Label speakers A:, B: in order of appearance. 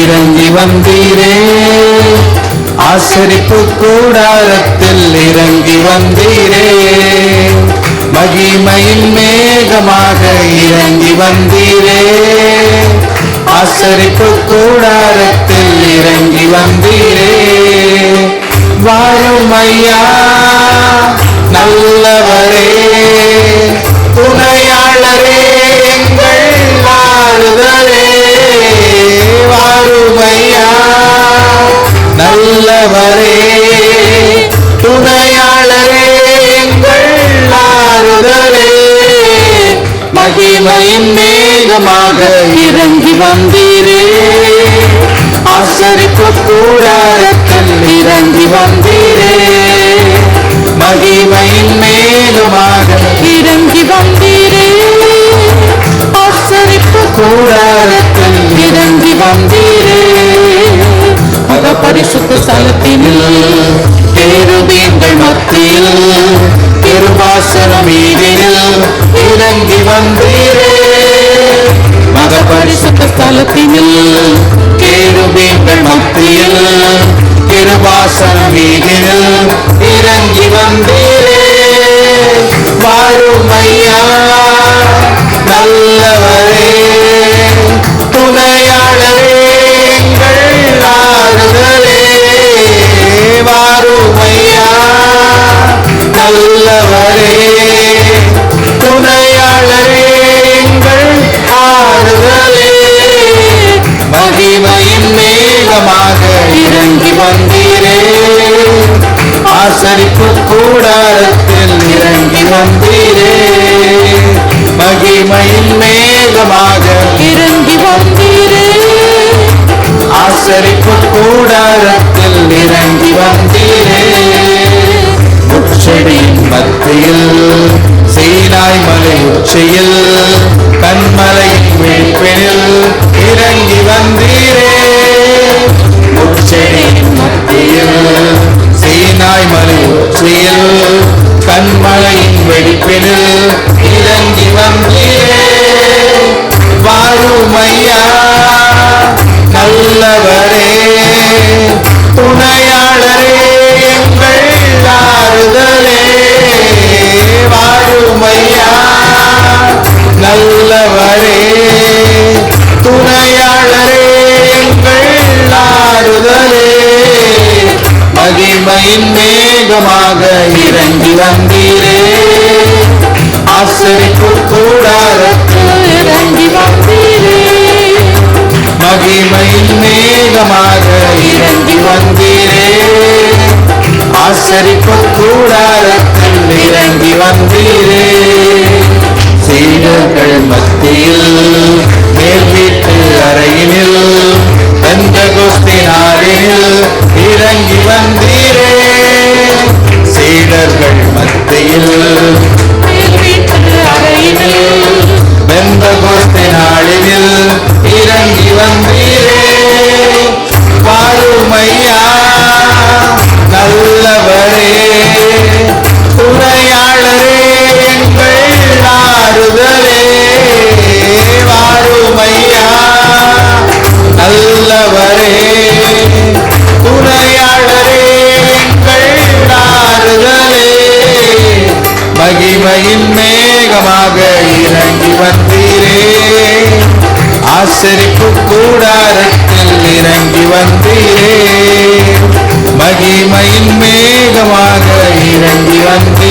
A: இறங்கி வந்தீரே. ஆசரிப்பு கூடாரத்தில் இறங்கி வந்தீரே. மகிமையின் மேகமாக இறங்கி வந்தீரே. ஆசரிப்பு கூடாரத்தில் இறங்கி வந்தீரே. வாரும் ஐயா நல்லவரே, துணையாளரே, எங்கள் ஆறுதலே. வாரும் ஐயா நல்லவரே, துணையாளரே, எங்கள் ஆறுதலே. மகிமையின் மேகமாக இறங்கி வந்தீரே. ஆசரிப்பு கூடாரத்தில் இறங்கி வந்தீரே. மகிமையின் மேகமாக
B: இறங்கி வந்தீரே. ஆசரிப்பு
A: கூடாரத்தில்
B: இறங்கி வந்தீரே.
A: மக பரிசுத்த ஸ்தலத்தினில் கேருபீன்கள் மத்தியில் கிருபாசன மீதில் இறங்கி வந்தீரே. மக பரிசுத்த ஸ்தலத்தினில் கேருபீன்கள் மத்தியில் கிருபாசன மீதில் இறங்கி வந்தீரே. வாரும் ஐயா நல்லவரே, துணையாளரே, எங்கள் ஆறுதலே. வாரும் ஐயா நல்லவரே, துணையாளரே, எங்கள் ஆறுதலே. மகிமையின் மேகமாக இறங்கி வந்தீரே. ஆசரிப்பு கூடாரத்தில் இறங்கி வந்தீரே. மகிமையின் மேகமாக
B: இறங்கி வந்தீரே.
A: ஆசரிப்பு கூடாரத்தில் இறங்கி வந்தீரே. முச்செடியின் மத்தியில் சீனாய் மலை உச்சியில் கண்மலையின் விழிப்பினில் இறங்கி வந்தீரே. முச்செடியின் மத்தியில் சீனாய் மலை உச்சியில் கண்மலையின் வெடிப்பினில் இறங்கி வந்தீரே. வாரும் ஐயா நல்லவரே, துணையாளரே, எங்கள் ஆறுதலே. வாரும் ஐயா நல்லவரே, துணையாளரே, எங்கள் ஆறுதலே. மகிமையின் மேகமாக இறங்கி வந்தீரே. ஆசரிப்பு கூடாரத்தில்
B: இறங்கி வந்தீரே.
A: மகிமையின் மேகமாக இறங்கி வந்தீரே. ஆசரிப்பு கூடாரத்தில் இறங்கி வந்தீரே. சீடர்கள் மத்தியில் மேல் வீட்டு அறையினில் பெந்தெகோஸ்தே நாளினில் இறங்கி வந்தீரே. சீடர்கள் மத்தியில் பெந்தெகோஸ்தே நாளினில் இறங்கி வந்தீரே. வாரும் ஐயா நல்லவரே, துணையாளரே, எங்கள் ஆறுதலே. வாரும் ஐயா நல்லவரே, துணையாளரே, எங்கள் ஆறுதலே. மகிமையின் மேகமாக இறங்கி வந்தீரே. ஆசரிப்பு கூடாரத்தில் இறங்கி வந்தீரே. மகிமையின் மேகமாக இறங்கி வந்தீரே.